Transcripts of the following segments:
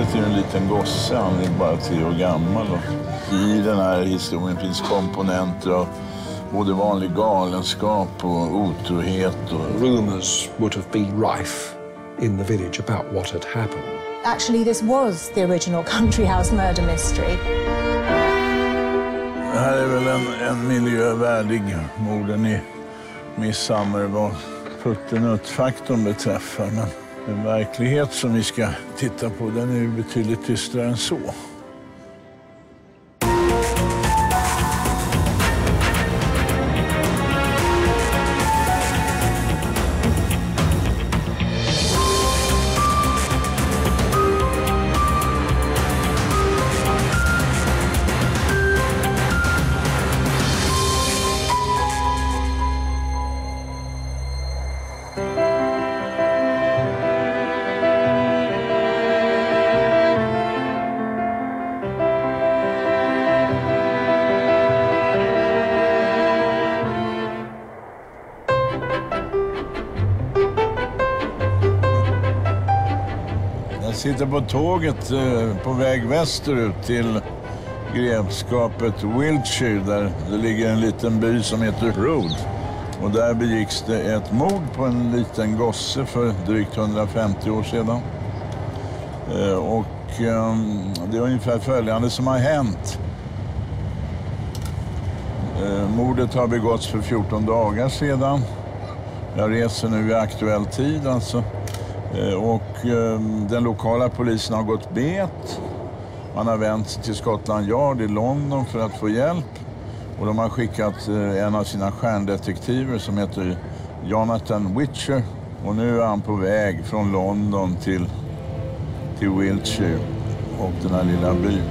Offret är en liten gosse, han är bara 3 år gammal. Och i den här historien finns komponenter av både vanlig galenskap och otrohet. Rumors would have been rife in the village about what had happened. Actually, this was the original country house murder mystery. Det här är väl en miljö värdig morden i Midsommar vad puttenutt-faktorn beträffar. Men den verklighet som vi ska titta på, den är ju betydligt dystrare än så. Jag sitter på tåget på väg västerut till grevskapet Wiltshire där det ligger en liten by som heter Road. Och där begicks det ett mord på en liten gosse för drygt 150 år sedan. Det är ungefär följande som har hänt. Mordet har begåtts för 14 dagar sedan. Jag reser nu i aktuell tid alltså. Den lokala polisen har gått bet. Man har vänt sig till Scotland Yard i London för att få hjälp. Och de har skickat en av sina stjärndetektiver som heter Jonathan Witcher. Och nu är han på väg från London till Wiltshire och den här lilla byn.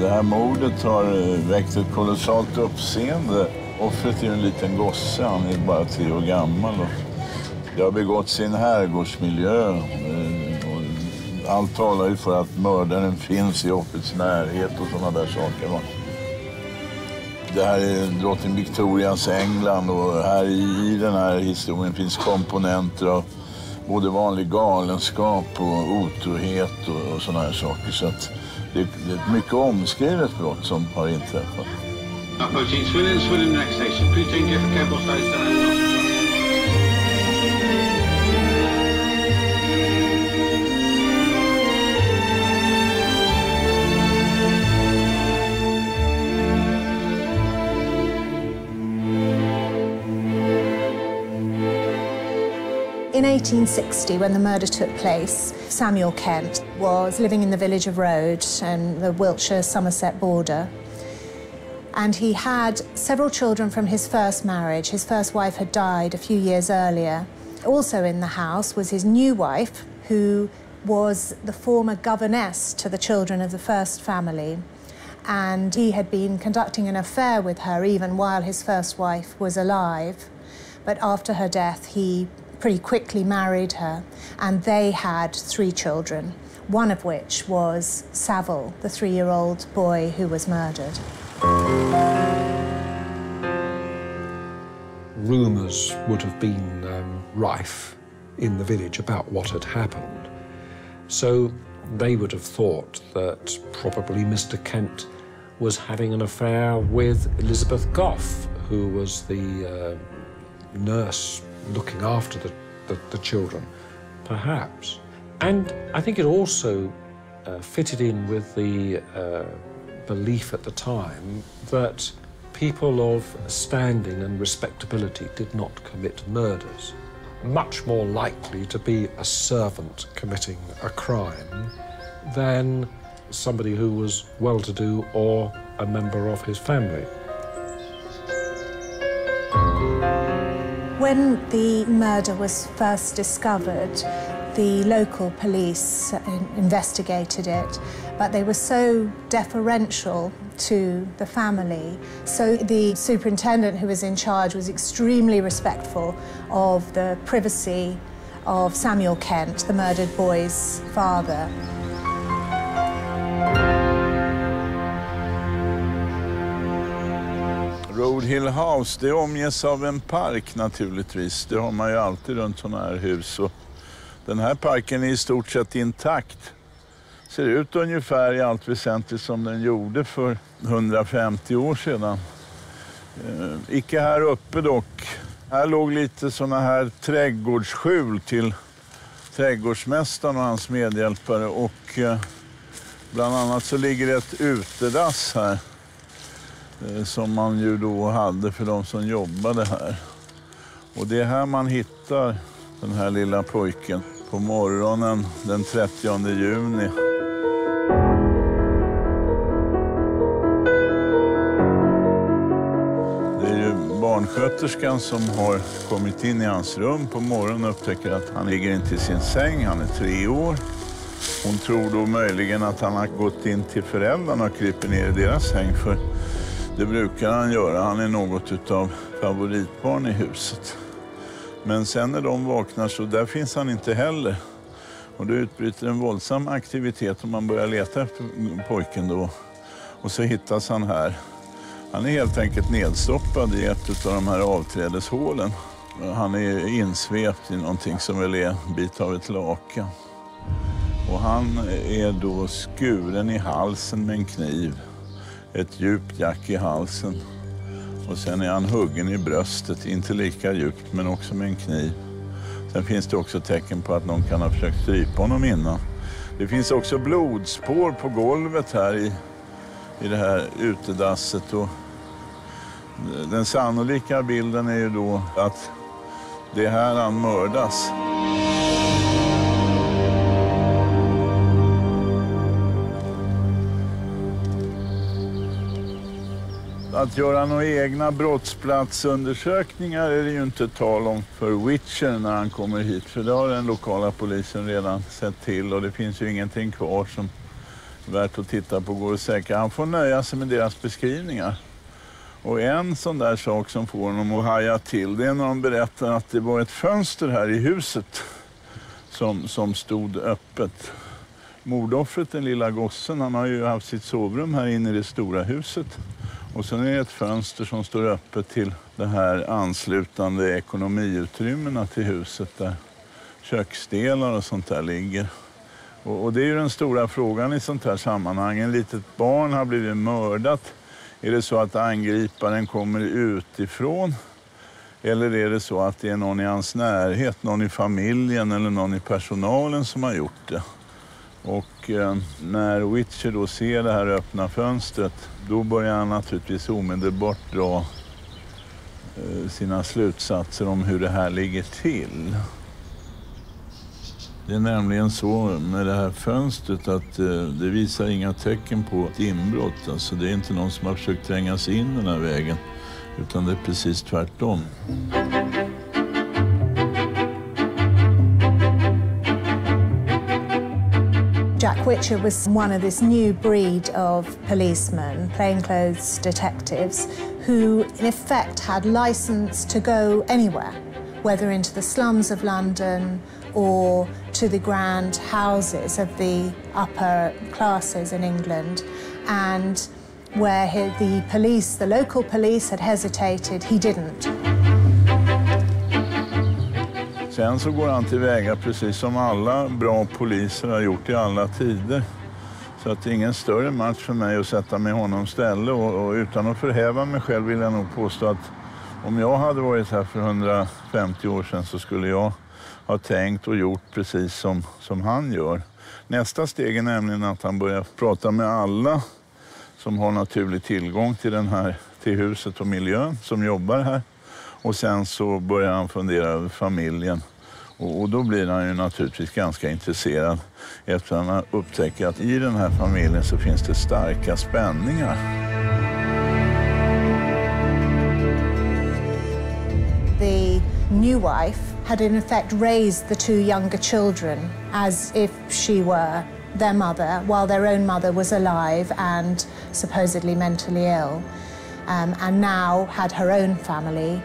Det här mordet har väckt ett kolossalt uppseende. Offret är en liten gosse, han är bara 3 år gammal. Det har begåtts i en herrgårdsmiljö. Allt talar ju för att mördaren finns i offrets närhet och sådana där saker. Det här är drottning Victorias England och här i den här historien finns komponenter av både vanlig galenskap och otrohet och sådana här saker. Så att det är ett mycket omskrivet brott som har inträffat. Approaching Swindon next station. Please take care for cable station. In 1860, when the murder took place, Samuel Kent was living in the village of Road on the Wiltshire-Somerset border. And he had several children from his first marriage. His first wife had died a few years earlier. Also in the house was his new wife, who was the former governess to the children of the first family. And he had been conducting an affair with her even while his first wife was alive. But after her death, he pretty quickly married her, and they had 3 children, one of which was Saville, the 3-year-old boy who was murdered. Rumours would have been rife in the village about what had happened. So they would have thought that probably Mr. Kent was having an affair with Elizabeth Goff, who was the nurse looking after the children, perhaps. And I think it also fitted in with the belief at the time that people of standing and respectability did not commit murders. Much more likely to be a servant committing a crime than somebody who was well-to-do or a member of his family. When the murder was first discovered, the local police investigated it, but they were so deferential to the family. So the superintendent who was in charge was extremely respectful of the privacy of Samuel Kent, the murdered boy's father. Road Hill House, det omges av en park naturligtvis. Det har man ju alltid runt sådana här hus. Och den här parken är i stort sett intakt. Ser ut ungefär i allt väsentligt som den gjorde för 150 år sedan. Icke här uppe dock. Här låg lite sådana här trädgårdsskjul till trädgårdsmästaren och hans medhjälpare. Och bland annat så ligger ett utedass här. Som man ju då hade för de som jobbade här. Och det är här man hittar den här lilla pojken på morgonen den 30 juni. Det är ju barnsköterskan som har kommit in i hans rum på morgonen och upptäcker att han ligger inte i sin säng, han är 3 år. Hon tror då möjligen att han har gått in till föräldrarna och kryper ner i deras säng, för det brukar han göra. Han är något utav favoritbarn i huset. Men sen när de vaknar så där finns han inte heller. Och då utbryter en våldsam aktivitet och man börjar leta efter pojken då. Och så hittas han här. Han är helt enkelt nedstoppad i ett av de här avträdeshålen. Han är insvept i någonting som väl är en bit av ett lakan. Och han är då skuren i halsen med en kniv. Ett djupt jack i halsen. Och sen är han huggen i bröstet, inte lika djupt men också med en kniv. Sen finns det också tecken på att någon kan ha försökt strypa honom innan. Det finns också blodspår på golvet här i det här utedasset. Och den sannolika bilden är ju då att det är här han mördas. Att göra några egna brottsplatsundersökningar är det ju inte tal om för Witcher när han kommer hit. För det har den lokala polisen redan sett till och det finns ju ingenting kvar som är värt att titta på, går att säkra. Han får nöja sig med deras beskrivningar. Och en sån där sak som får honom att haja till, det är när de berättar att det var ett fönster här i huset som stod öppet. Mordoffret, den lilla gossen, han har ju haft sitt sovrum här inne i det stora huset. Och sen är det ett fönster som står öppet till det här anslutande ekonomiutrymmena till huset där köksdelar och sånt där ligger. Och det är ju den stora frågan i sånt här sammanhang. En litet barn har blivit mördat. Är det så att angriparen kommer utifrån? Eller är det så att det är någon i hans närhet, någon i familjen eller någon i personalen som har gjort det? Och när Witcher då ser det här öppna fönstret, då börjar han naturligtvis omedelbart dra sina slutsatser om hur det här ligger till. Det är nämligen så med det här fönstret att det visar inga tecken på ett inbrott. Alltså det är inte någon som har försökt tränga sig in den här vägen, utan det är precis tvärtom. Jack Witcher was one of this new breed of policemen, plainclothes detectives, who in effect had license to go anywhere, whether into the slums of London or to the grand houses of the upper classes in England. And where the local police had hesitated, he didn't. Sen så går han tillväga precis som alla bra poliser har gjort i alla tider. Så att det är ingen större match för mig att sätta mig i honom ställe. Och utan att förhäva mig själv vill jag nog påstå att om jag hade varit här för 150 år sedan så skulle jag ha tänkt och gjort precis som han gör. Nästa steg är nämligen att han börjar prata med alla som har naturlig tillgång till huset och miljön som jobbar här. Och sen så börjar han fundera över familjen. Och då blir han ju naturligtvis ganska intresserad efter att han upptäcker att i den här familjen så finns det starka spänningar. The new wife had in effect raised the two younger children as if she were their mother, while their own mother was alive and supposedly mentally ill, and now had her own family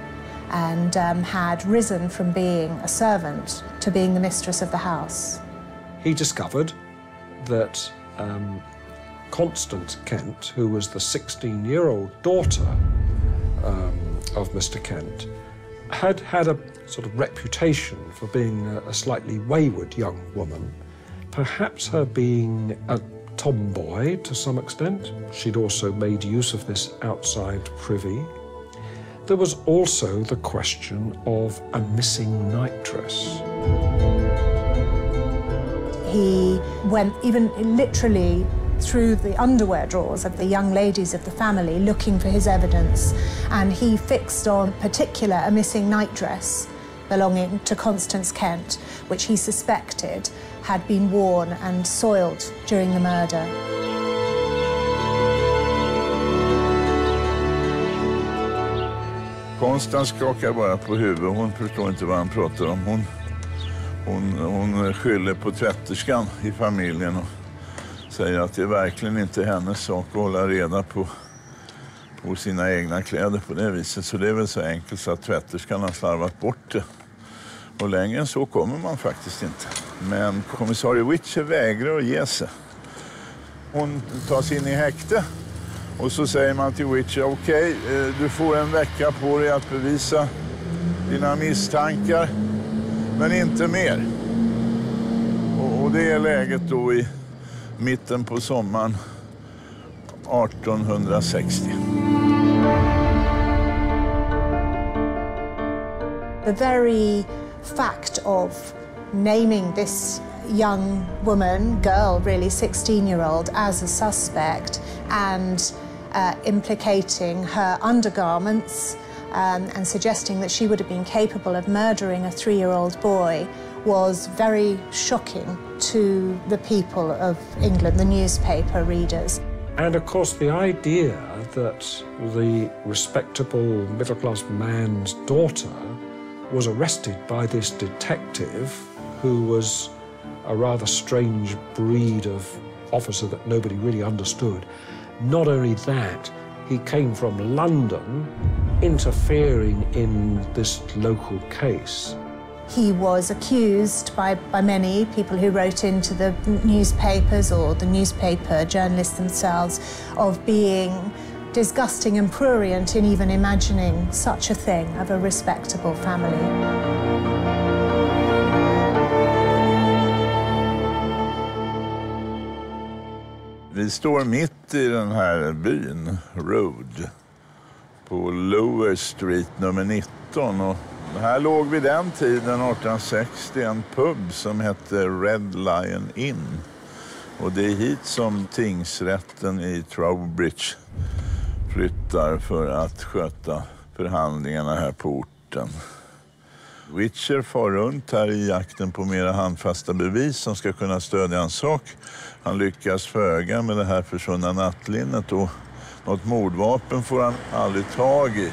and had risen from being a servant to being the mistress of the house. He discovered that Constance Kent, who was the 16-year-old daughter of Mr. Kent, had had a sort of reputation for being a slightly wayward young woman, perhaps her being a tomboy to some extent. She'd also made use of this outside privy. There was also the question of a missing nightress. He went even literally through the underwear drawers of the young ladies of the family looking for his evidence, and he fixed on particular a missing nightdress belonging to Constance Kent, which he suspected had been worn and soiled during the murder. Constance skakar bara på huvudet. Hon förstår inte vad han pratar om. Hon skyller på tvätterskan i familjen och säger att det är verkligen inte hennes sak att hålla reda på sina egna kläder på det viset. Så det är väl så enkelt så att tvätterskan har slarvat bort det. Och längre än så kommer man faktiskt inte. Men kommissarie Witcher vägrar att ge sig. Hon tas in i häkte och så säger man till Witcher: okej, du får en vecka på dig att bevisa dina misstankar, men inte mer. Och det är läget då i mitten på sommaren 1860. The very fact of naming this young woman, girl really, 16-year-old, as a suspect and implicating her undergarments and suggesting that she would have been capable of murdering a 3-year-old boy was very shocking to the people of England, the newspaper readers. And of course the idea that the respectable middle-class man's daughter was arrested by this detective who was a rather strange breed of officer that nobody really understood. Not only that, he came from London interfering in this local case. He was accused by many people who wrote into the newspapers or the newspaper journalists themselves of being disgusting and prurient in even imagining such a thing of a respectable family. Vi står mitt i den här byn, Road, på Lower Street nummer 19. Och här låg vid den tiden, 1860, en pub som hette Red Lion Inn. Och det är hit som tingsrätten i Trowbridge flyttar för att sköta förhandlingarna här på orten. Witcher far runt här i jakten på mera handfasta bevis som ska kunna stödja en sak. Han lyckas föga med det här försvunna nattlinnet och något mordvapen får han aldrig tag i.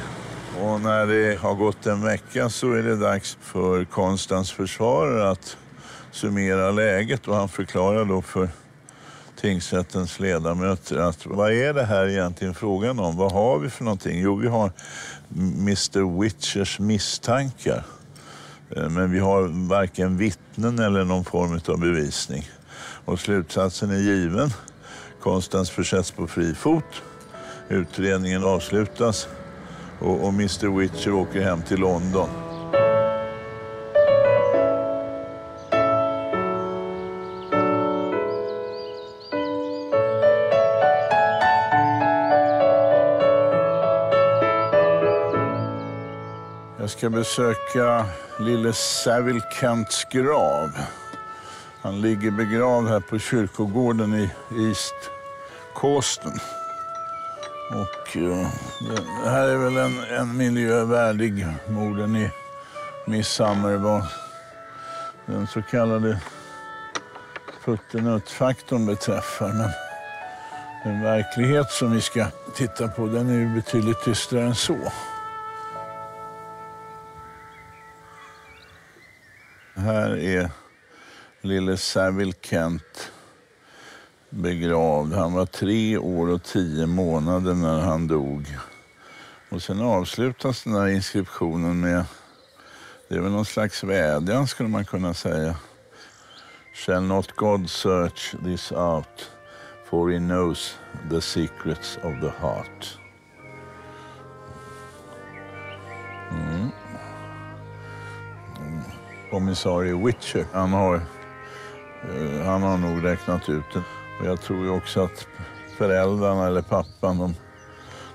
Och när det har gått en vecka så är det dags för Konstans försvarare att summera läget, och han förklarar då för tingsrättens ledamöter att vad är det här egentligen frågan om? Vad har vi för någonting? Jo, vi har Mr. Witchers misstankar. Men vi har varken vittnen eller någon form av bevisning. Och slutsatsen är given. Konstans försätts på fri fot. Utredningen avslutas och Mr. Witcher åker hem till London. Jag ska besöka lille Savile Kents grav. Han ligger begravd här på kyrkogården i East Cawston. Och det här är väl en miljö värdig morden i Midsummer, vad den så kallade puttenutt-faktorn beträffar. Men den verklighet som vi ska titta på, den är ju betydligt dystrare än så. Här är lille Savile Kent begravd. Han var 3 år och 10 månader när han dog Och sen avslutas den här inskriptionen med, det är väl någon slags vädjan skulle man kunna säga. Shall not God search this out, for he knows the secrets of the heart. Kommissarie Witcher, han har nog räknat ut det. Och jag tror ju också att föräldrarna eller pappan,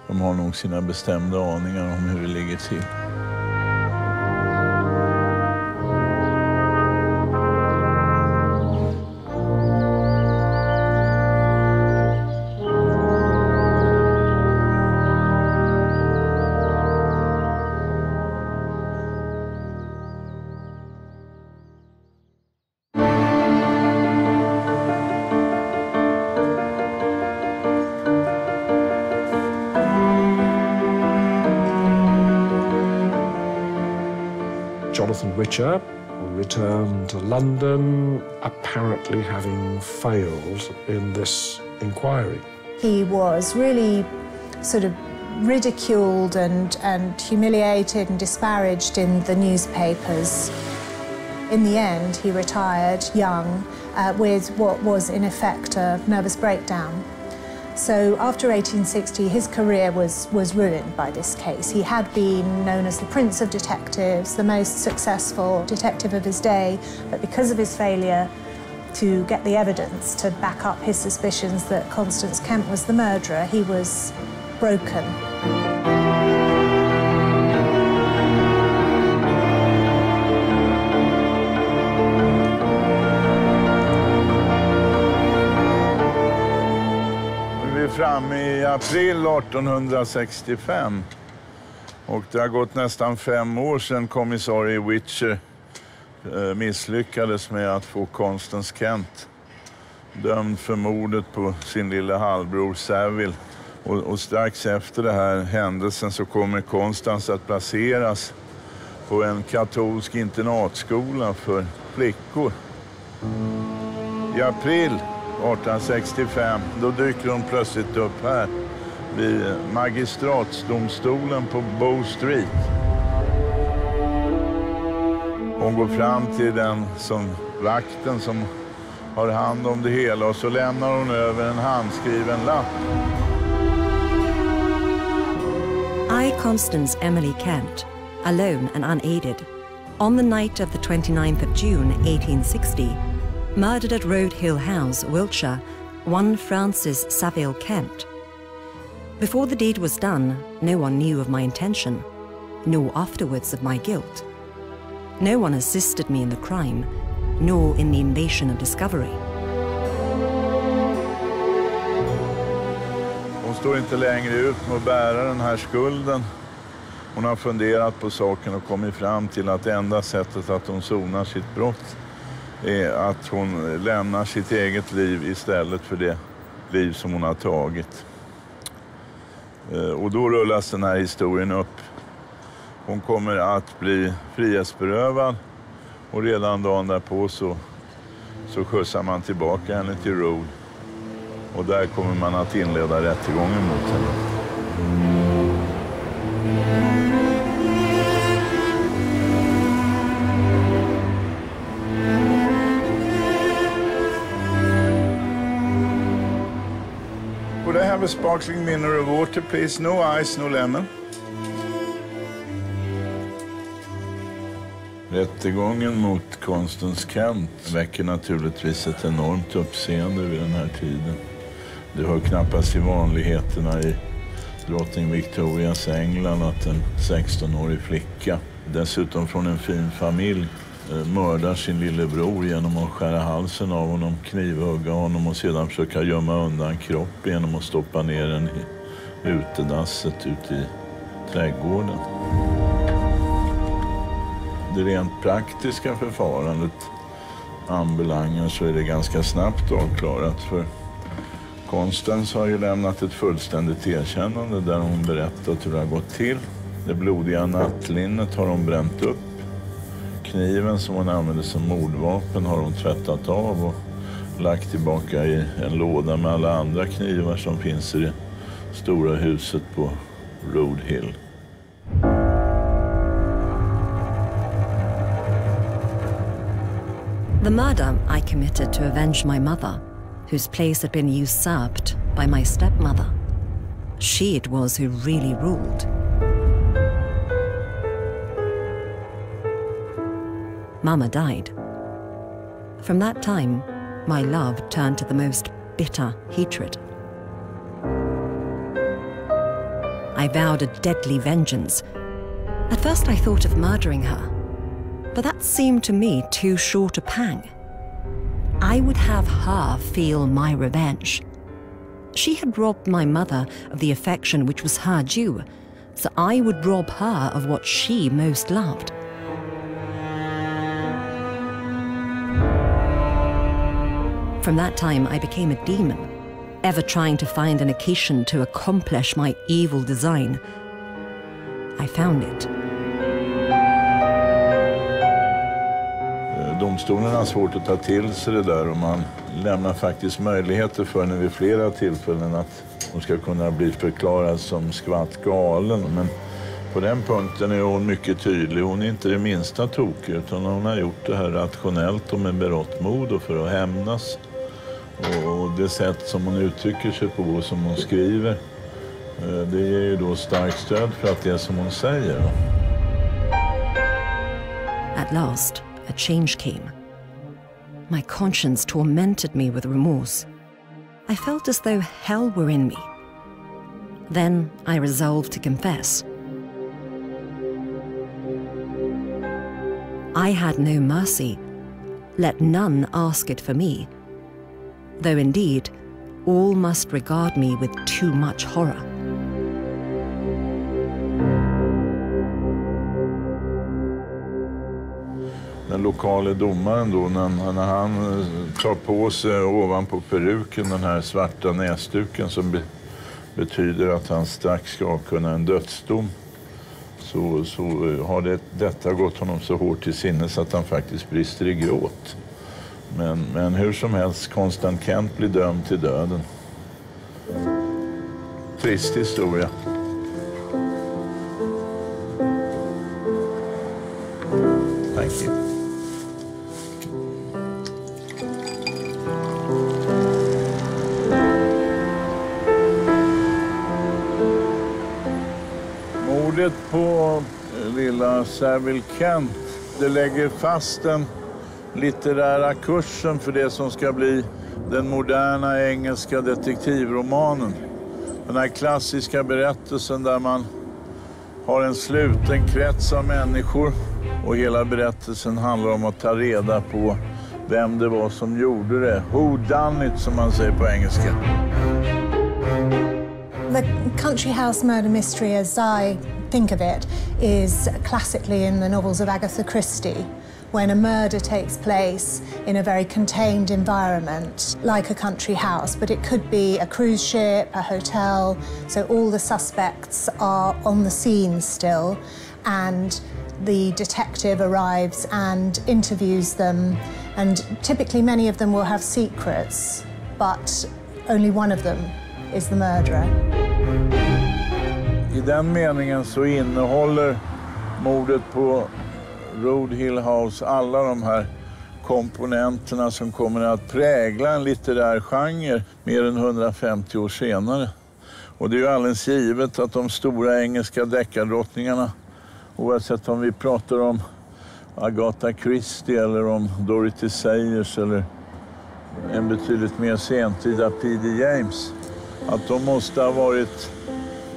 de har nog sina bestämda aningar om hur det ligger till. Jonathan Witcher returned to London, apparently having failed in this inquiry. He was really sort of ridiculed and humiliated and disparaged in the newspapers. In the end, he retired young with what was in effect a nervous breakdown. So after 1860, his career was ruined by this case. He had been known as the Prince of Detectives, the most successful detective of his day, but because of his failure to get the evidence to back up his suspicions that Constance Kent was the murderer, he was broken. Fram i april 1865 och det har gått nästan 5 år sedan kommissarie Witcher misslyckades med att få Constance Kent dömd för mordet på sin lilla halvbror Saville. Och strax efter det här händelsen så kommer Constance att placeras på en katolsk internatskola för flickor. I april 1865, då dyker hon plötsligt upp här vid magistratsdomstolen på Bow Street. Hon går fram till den vakten som har hand om det hela och så lämnar hon över en handskriven lapp. I, Constance Emily Kent, alone and unaided, on the night of the 29th of June 1860, murdered at Road Hill House, Wiltshire, one Francis Saville Kent. Before the deed was done, no one knew of my intention, nor afterwards of my guilt. No one assisted me in the crime, nor in the invasion of discovery. Hon står inte längre ut med att bära den här skulden. Hon har funderat på saken och kommit fram till att enda sättet att hon sonar sitt brott är att hon lämnar sitt eget liv istället för det liv som hon har tagit. Och då rullas den här historien upp. Hon kommer att bli frihetsberövad och redan dagen därpå så skjutsar man tillbaka henne till Road. Och där kommer man att inleda rättegången mot henne. Could I have a sparkling mineral water, please? No ice, no lemon. Rättegången mot Constance Kent väcker naturligtvis ett enormt uppseende vid den här tiden. Det hör knappast till vanligheterna i drottning Victorias England att en 16-årig flicka, dessutom från en fin familj, mördar sin lillebror genom att skära halsen av honom, knivhugga honom och sedan försöka gömma undan kroppen genom att stoppa ner den i utedasset ute i trädgården. Det rent praktiska förfarandet anbelangar så är det ganska snabbt avklarat, för Constance har ju lämnat ett fullständigt erkännande där hon berättat hur det har gått till. Det blodiga nattlinnet har hon bränt upp. Kniven som hon använde som mordvapen har hon tvättat av och lagt tillbaka i en låda med alla andra knivar som finns i det stora huset på Road Hill. The murder I committed to avenge my mother, whose place had been usurped by my stepmother. She it was who really ruled. Mama died. From that time, my love turned to the most bitter hatred. I vowed a deadly vengeance. At first I thought of murdering her, but that seemed to me too short a pang. I would have her feel my revenge. She had robbed my mother of the affection which was her due, so I would rob her of what she most loved. From that time, I became a demon, ever trying to find an occasion to accomplish my evil design. I found it. Domstolen har svårt att ta till sig det där, och man lämnar faktiskt möjligheter för henne vid flera tillfällen att hon ska kunna bli förklarad som skvatt galen. Men på den punkten är hon mycket tydlig. Hon är inte det minsta tokig, utan hon har gjort det här rationellt och med berått mod och för att hämnas. Och det sätt som hon uttrycker sig på och som hon skriver, det ger ju då starkt stöd för att det är som hon säger. At last, a change came. My conscience tormented me with remorse. I felt as though hell were in me. Then I resolved to confess. I had no mercy. Let none ask it for me. Though indeed, all must regard me with too much horror. Den lokala domaren då, när han tar på sig ovanpå peruken den här svarta näsduken som betyder att han strax ska kunna en dödsdom, så har detta gått honom så hårt till sinnes att han faktiskt brister i gråt. Men hur som helst, Konstant Kent blir dömd till döden. Trist historia. Thank you. Mordet på lilla Savile Kent, det lägger fast den litterära kursen för det som ska bli den moderna engelska detektivromanen. Den här klassiska berättelsen där man har en sluten krets av människor och hela berättelsen handlar om att ta reda på vem det var som gjorde det. Who done it, som man säger på engelska. The country house murder mystery, as I think of it, is classically in the novels of Agatha Christie, when a murder takes place in a very contained environment, like a country house, but it could be a cruise ship, a hotel, so all the suspects are on the scene still, and the detective arrives and interviews them, and typically many of them will have secrets, but only one of them is the murderer. I den meningen så innehåller mordet på Road Hill House alla de här komponenterna som kommer att prägla en litterär genre mer än 150 år senare. Och det är ju alldeles givet att de stora engelska deckardrottningarna, oavsett om vi pratar om Agatha Christie eller om Dorothy Sayers eller en betydligt mer sentida P.D. James, att de måste ha varit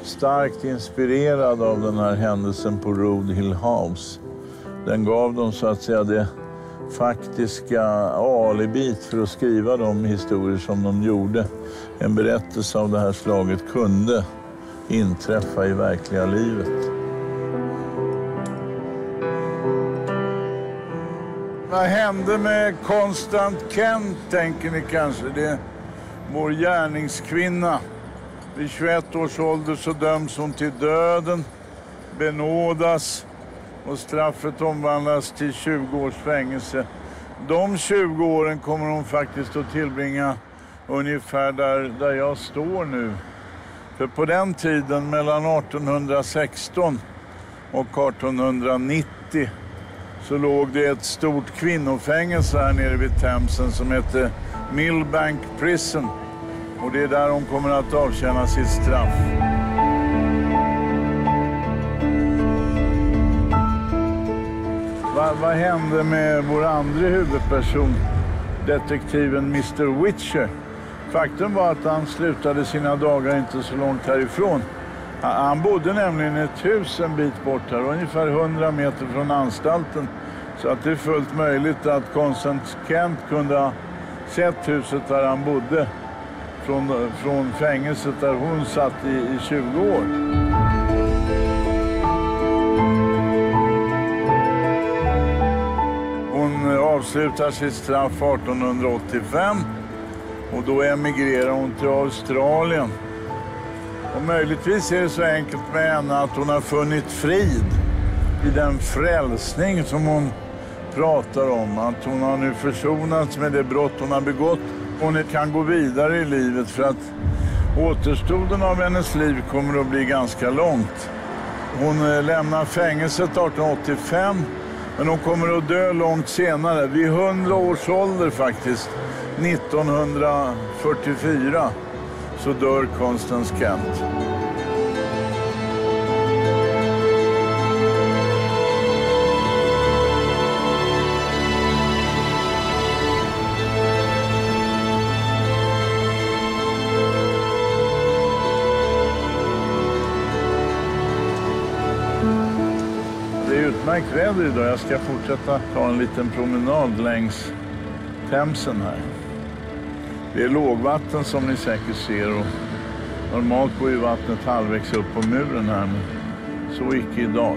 starkt inspirerade av den här händelsen på Road Hill House. Den gav dem så att säga det faktiska alibit för att skriva de historier som de gjorde. En berättelse av det här slaget kunde inträffa i verkliga livet. Vad hände med Konstant Kent, tänker ni kanske? Det är vår gärningskvinna. Vid 21 års ålder så döms hon till döden, benådas och straffet omvandlas till 20 års fängelse. De 20 åren kommer hon faktiskt att tillbringa ungefär där jag står nu. För på den tiden, mellan 1816 och 1890, så låg det ett stort kvinnofängelse här nere vid Themsen som hette Millbank Prison. Och det är där hon kommer att avtjäna sitt straff. Vad hände med vår andra huvudperson, detektiven Mr. Witcher? Faktum var att han slutade sina dagar inte så långt härifrån. Han bodde nämligen i ett hus en bit bort här, ungefär 100 meter från anstalten. Så att det är fullt möjligt att Constance Kent kunde ha sett huset där han bodde från fängelset där hon satt i 20 år. Hon avslutar sitt straff 1885 och då emigrerar hon till Australien. Och möjligtvis är det så enkelt med henne att hon har funnit frid i den frälsning som hon pratar om. Att hon har nu försonats med det brott hon har begått. Hon kan gå vidare i livet för att återstoden av hennes liv kommer att bli ganska långt. Hon lämnar fängelset 1885 men hon kommer att dö långt senare. Vid 100 års ålder faktiskt, 1944. Så dör Constance Kent. Det är utmärkt väder idag. Jag ska fortsätta ta en liten promenad längs Themsen här. Det är lågvatten som ni säkert ser och normalt går ju vattnet halvvägs upp på muren här, men så icke idag.